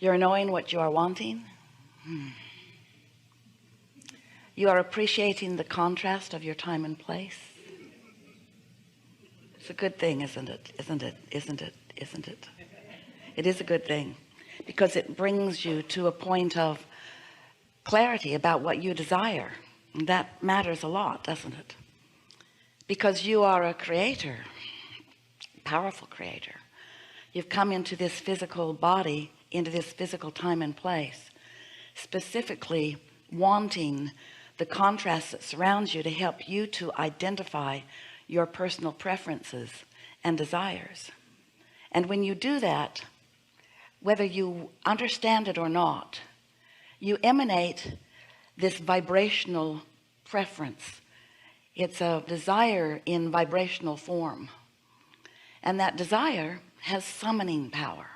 You're knowing what you are wanting. You are appreciating the contrast of your time and place. It's a good thing, isn't it? Isn't it? Isn't it? Isn't it? It is a good thing, because it brings you to a point of clarity about what you desire. And that matters a lot, doesn't it? Because you are a creator, powerful creator. You've come into this physical body, into this physical time and place, specifically wanting the contrast that surrounds you to help you to identify your personal preferences and desires. And when you do that, whether you understand it or not, you emanate this vibrational preference. It's a desire in vibrational form, and that desire has summoning power.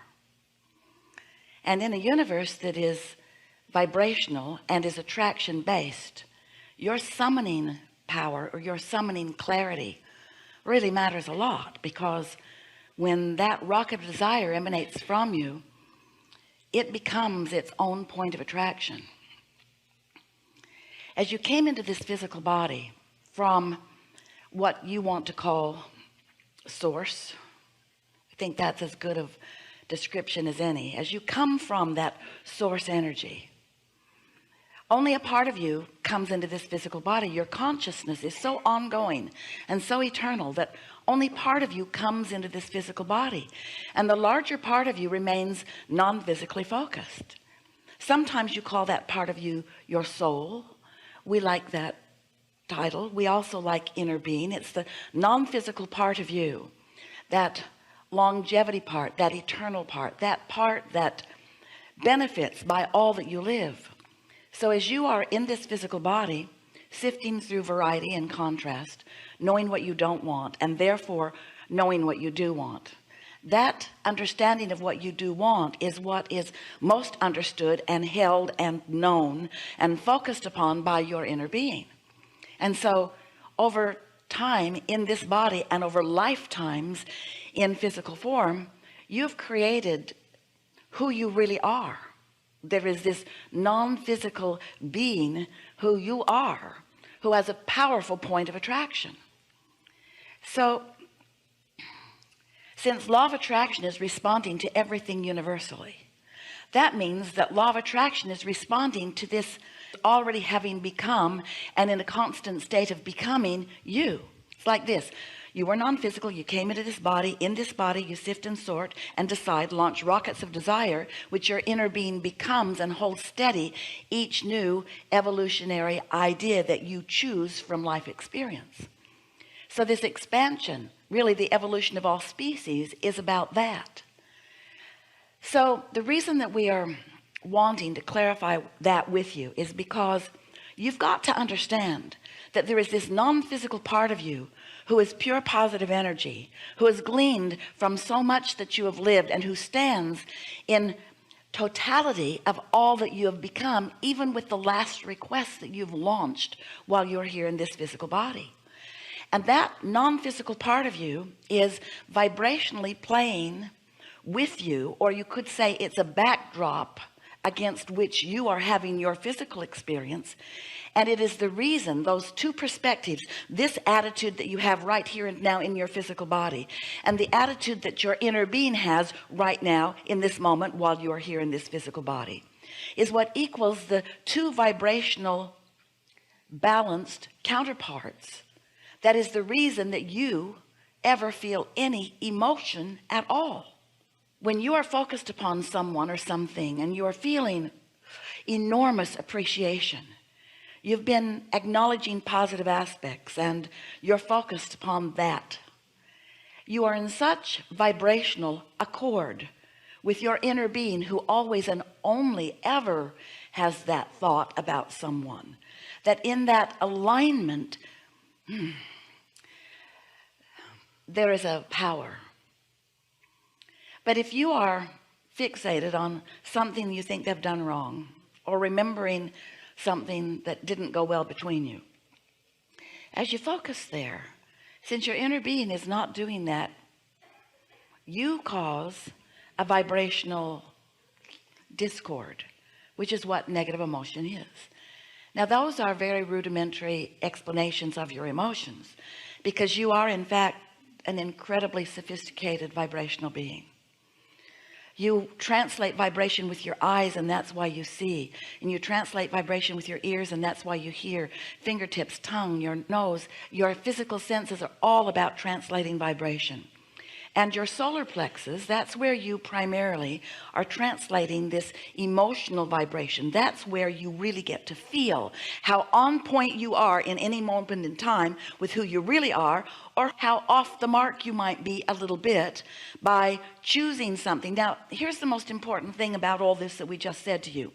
And in a universe that is vibrational and is attraction based, your summoning power or your summoning clarity really matters a lot, because when that rocket of desire emanates from you, it becomes its own point of attraction. As you came into this physical body from what you want to call source, I think that's as good of description as any. As you come from that source energy, only a part of you comes into this physical body. Your consciousness is so ongoing and so eternal that only part of you comes into this physical body, and the larger part of you remains non-physically focused. Sometimes you call that part of you your soul. We like that title. We also like inner being. It's the non-physical part of you, that longevity part, that eternal part, that part that benefits by all that you live. So as you are in this physical body, sifting through variety and contrast, knowing what you don't want, and therefore knowing what you do want, that understanding of what you do want is what is most understood and held and known and focused upon by your inner being. And so over time in this body and over lifetimes in physical form, you've created who you really are. There is this non-physical being who you are, who has a powerful point of attraction. So since law of attraction is responding to everything universally, that means that law of attraction is responding to this already having become, and in a constant state of becoming, you. It's like this: you were non-physical, you came into this body. In this body you sift and sort and decide, launch rockets of desire, which your inner being becomes and holds steady each new evolutionary idea that you choose from life experience. So this expansion, really the evolution of all species, is about that. So the reason that we are wanting to clarify that with you is because you've got to understand that there is this non-physical part of you who is pure positive energy, who has gleaned from so much that you have lived, and who stands in totality of all that you have become, even with the last request that you've launched while you're here in this physical body. And that non-physical part of you is vibrationally playing with you, or you could say it's a backdrop against which you are having your physical experience. And it is the reason, those two perspectives, this attitude that you have right here and now in your physical body, and the attitude that your inner being has right now in this moment while you're here in this physical body, is what equals the two vibrational balanced counterparts. That is the reason that you ever feel any emotion at all. When you are focused upon someone or something and you are feeling enormous appreciation, you've been acknowledging positive aspects and you're focused upon that. You are in such vibrational accord with your inner being, who always and only ever has that thought about someone, that in that alignment there is a power. But if you are fixated on something you think they've done wrong, or remembering something that didn't go well between you, as you focus there, since your inner being is not doing that, you cause a vibrational discord, which is what negative emotion is. Now, those are very rudimentary explanations of your emotions, because you are in fact an incredibly sophisticated vibrational being. You translate vibration with your eyes, and that's why you see. And you translate vibration with your ears, and that's why you hear. Fingertips, tongue, your nose, your physical senses are all about translating vibration. And your solar plexus, that's where you primarily are translating this emotional vibration. That's where you really get to feel how on point you are in any moment in time with who you really are, or how off the mark you might be a little bit by choosing something. Now, here's the most important thing about all this that we just said to you.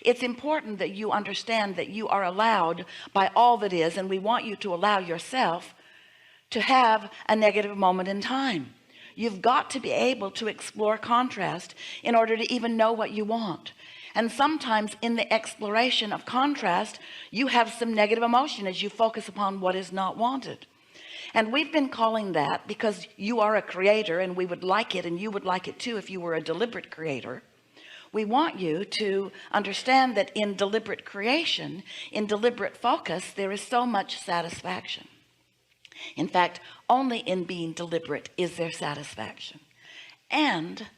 It's important that you understand that you are allowed by all that is, and we want you to allow yourself to have a negative moment in time. You've got to be able to explore contrast in order to even know what you want. And sometimes in the exploration of contrast, you have some negative emotion as you focus upon what is not wanted. And we've been calling that, because you are a creator, and we would like it, and you would like it too if you were a deliberate creator. We want you to understand that in deliberate creation, in deliberate focus, there is so much satisfaction. In fact, only in being deliberate is there satisfaction. And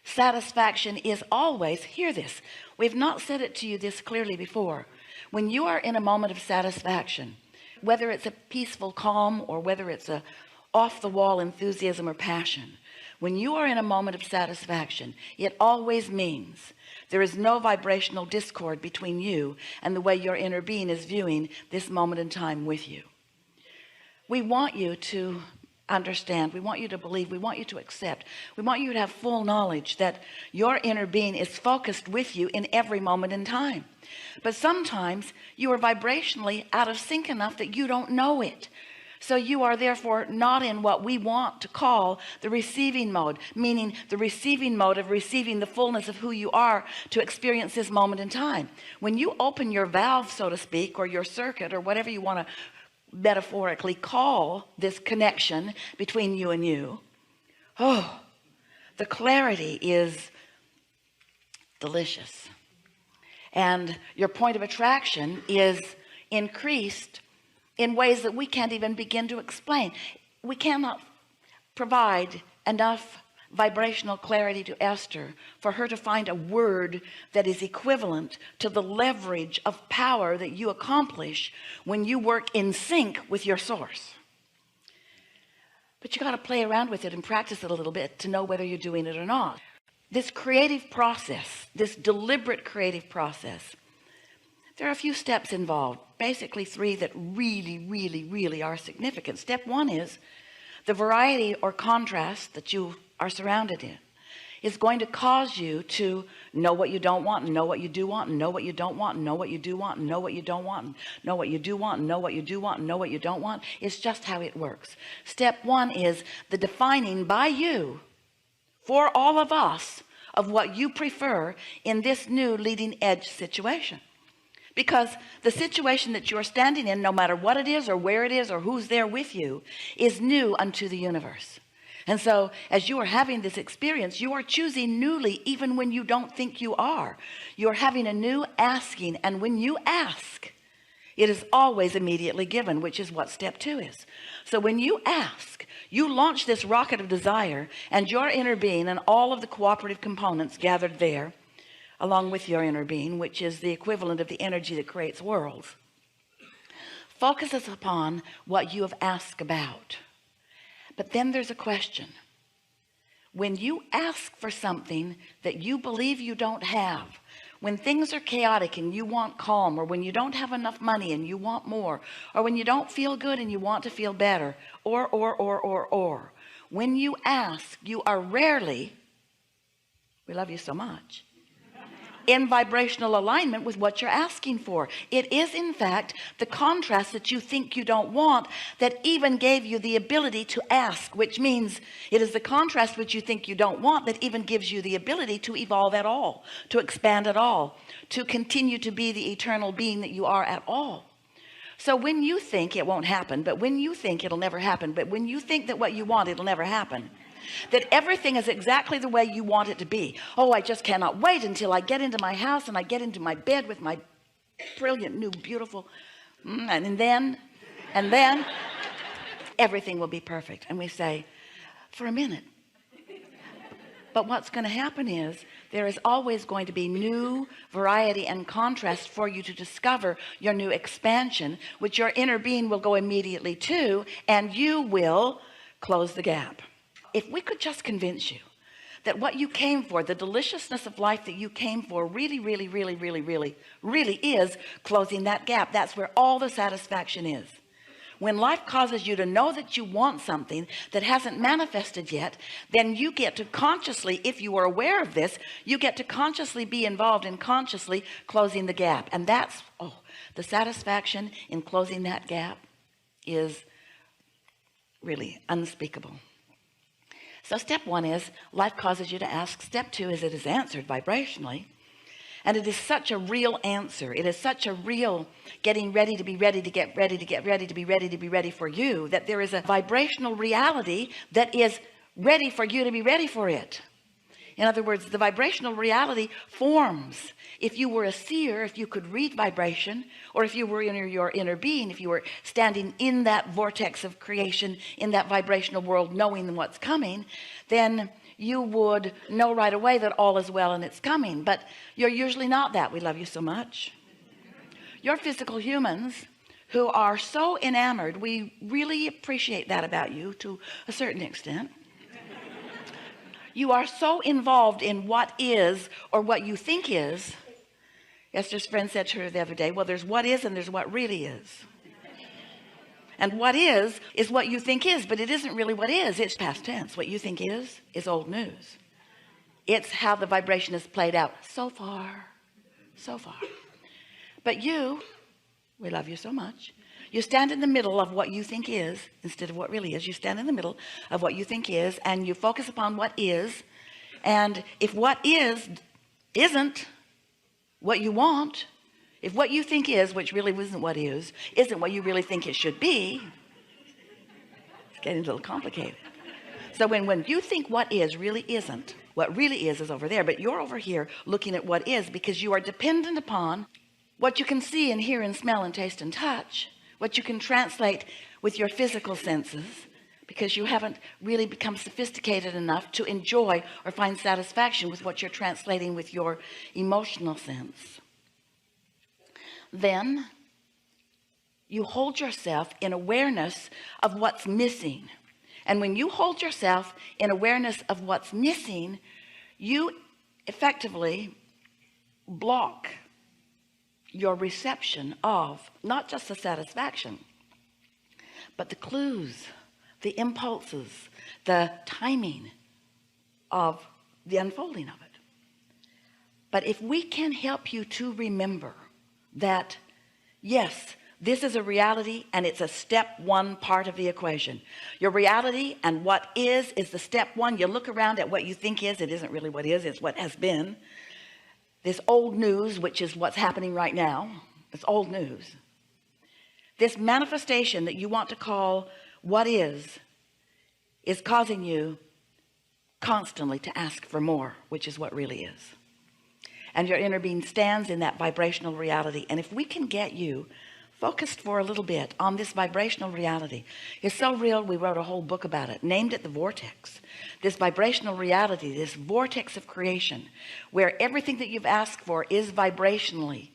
satisfaction is always, hear this, we've not said it to you this clearly before. When you are in a moment of satisfaction, whether it's a peaceful calm or whether it's a off-the-wall enthusiasm or passion, when you are in a moment of satisfaction, it always means there is no vibrational discord between you and the way your inner being is viewing this moment in time with you. We want you to understand, we want you to believe, we want you to accept, we want you to have full knowledge that your inner being is focused with you in every moment in time. But sometimes you are vibrationally out of sync enough that you don't know it. So you are therefore not in what we want to call the receiving mode, meaning the receiving mode of receiving the fullness of who you are to experience this moment in time. When you open your valve, so to speak, or your circuit, or whatever you want to metaphorically call this connection between you and you, oh, the clarity is delicious, and your point of attraction is increased in ways that we can't even begin to explain. We cannot provide enough vibrational clarity to Esther for her to find a word that is equivalent to the leverage of power that you accomplish when you work in sync with your source. But you got to play around with it and practice it a little bit to know whether you're doing it or not. This creative process, this deliberate creative process, there are a few steps involved, basically 3 that really are significant. Step 1 is the variety or contrast that you are surrounded in is going to cause you to know what you don't want, and know what you do want, and know what you don't want, and know what you do want, and know what you don't want, and know what you do want, and know what you do want, and know what you don't want. It's just how it works. Step 1 is the defining by you for all of us of what you prefer in this new leading edge situation. Because the situation that you're standing in, no matter what it is or where it is or who's there with you, is new unto the universe. And so as you are having this experience, you are choosing newly, even when you don't think you are. You're having a new asking, and when you ask, it is always immediately given, which is what step 2 is. So when you ask, you launch this rocket of desire, and your inner being and all of the cooperative components gathered there along with your inner being, which is the equivalent of the energy that creates worlds, focuses upon what you have asked about. But then there's a question. When you ask for something that you believe you don't have, when things are chaotic and you want calm, or when you don't have enough money and you want more, or when you don't feel good and you want to feel better, or, when you ask, you are rarely, we love you so much, in vibrational alignment with what you're asking for. It is in fact the contrast that you think you don't want that even gave you the ability to ask, which means it is the contrast which you think you don't want that even gives you the ability to evolve at all, to expand at all, to continue to be the eternal being that you are at all. So when you think it won't happen, but when you think it'll never happen, but when you think that what you want, it'll never happen, that everything is exactly the way you want it to be. Oh, I just cannot wait until I get into my house and I get into my bed with my brilliant new beautiful and then everything will be perfect. And we say, for a minute. But what's going to happen is there is always going to be new variety and contrast for you to discover your new expansion, which your inner being will go immediately to, and you will close the gap. If we could just convince you that what you came for, the deliciousness of life that you came for, really is closing that gap. That's where all the satisfaction is. When life causes you to know that you want something that hasn't manifested yet, then you get to consciously, if you are aware of this, you get to consciously be involved in consciously closing the gap. And that's, the satisfaction in closing that gap is really unspeakable. So step one is life causes you to ask. Step two is it is answered vibrationally. And it is such a real answer. It is such a real getting ready to be ready to get ready to get ready to be ready to be ready for you, that there is a vibrational reality that is ready for you to be ready for it. In other words, the vibrational reality forms. If you were a seer, if you could read vibration, or if you were in your inner being, if you were standing in that vortex of creation, in that vibrational world, knowing what's coming, then you would know right away that all is well and it's coming. But you're usually not that. We love you so much. You're physical humans who are so enamored. We really appreciate that about you to a certain extent. You are so involved in what is or what you think is. Esther's friend said to her the other day, well, there's what is and there's what really is. And what is what you think is, but it isn't really what is. It's past tense. What you think is old news. It's how the vibration is played out so far. But we love you so much. You stand in the middle of what you think is instead of what really is. You stand in the middle of what you think is, and you focus upon what is. And if what is isn't what you want, if what you think is, which really isn't what is, isn't what you really think it should be, it's getting a little complicated. So when you think what is really isn't, what really is over there, but you're over here looking at what is, because you are dependent upon what you can see and hear and smell and taste and touch, what you can translate with your physical senses, because you haven't really become sophisticated enough to enjoy or find satisfaction with what you're translating with your emotional sense. Then you hold yourself in awareness of what's missing. And when you hold yourself in awareness of what's missing, you effectively block your reception of not just the satisfaction, but the clues, the impulses, the timing of the unfolding of it. But if we can help you to remember that, yes, this is a reality, and it's a step one part of the equation. Your reality and what is the step one. You look around at what you think is, it isn't really what is, it's what has been. This old news, which is what's happening right now, it's old news. This manifestation that you want to call what is causing you constantly to ask for more, which is what really is. And your inner being stands in that vibrational reality. And if we can get you focused for a little bit on this vibrational reality, it's so real, we wrote a whole book about it, named it the vortex. This vibrational reality, this vortex of creation, where everything that you've asked for is vibrationally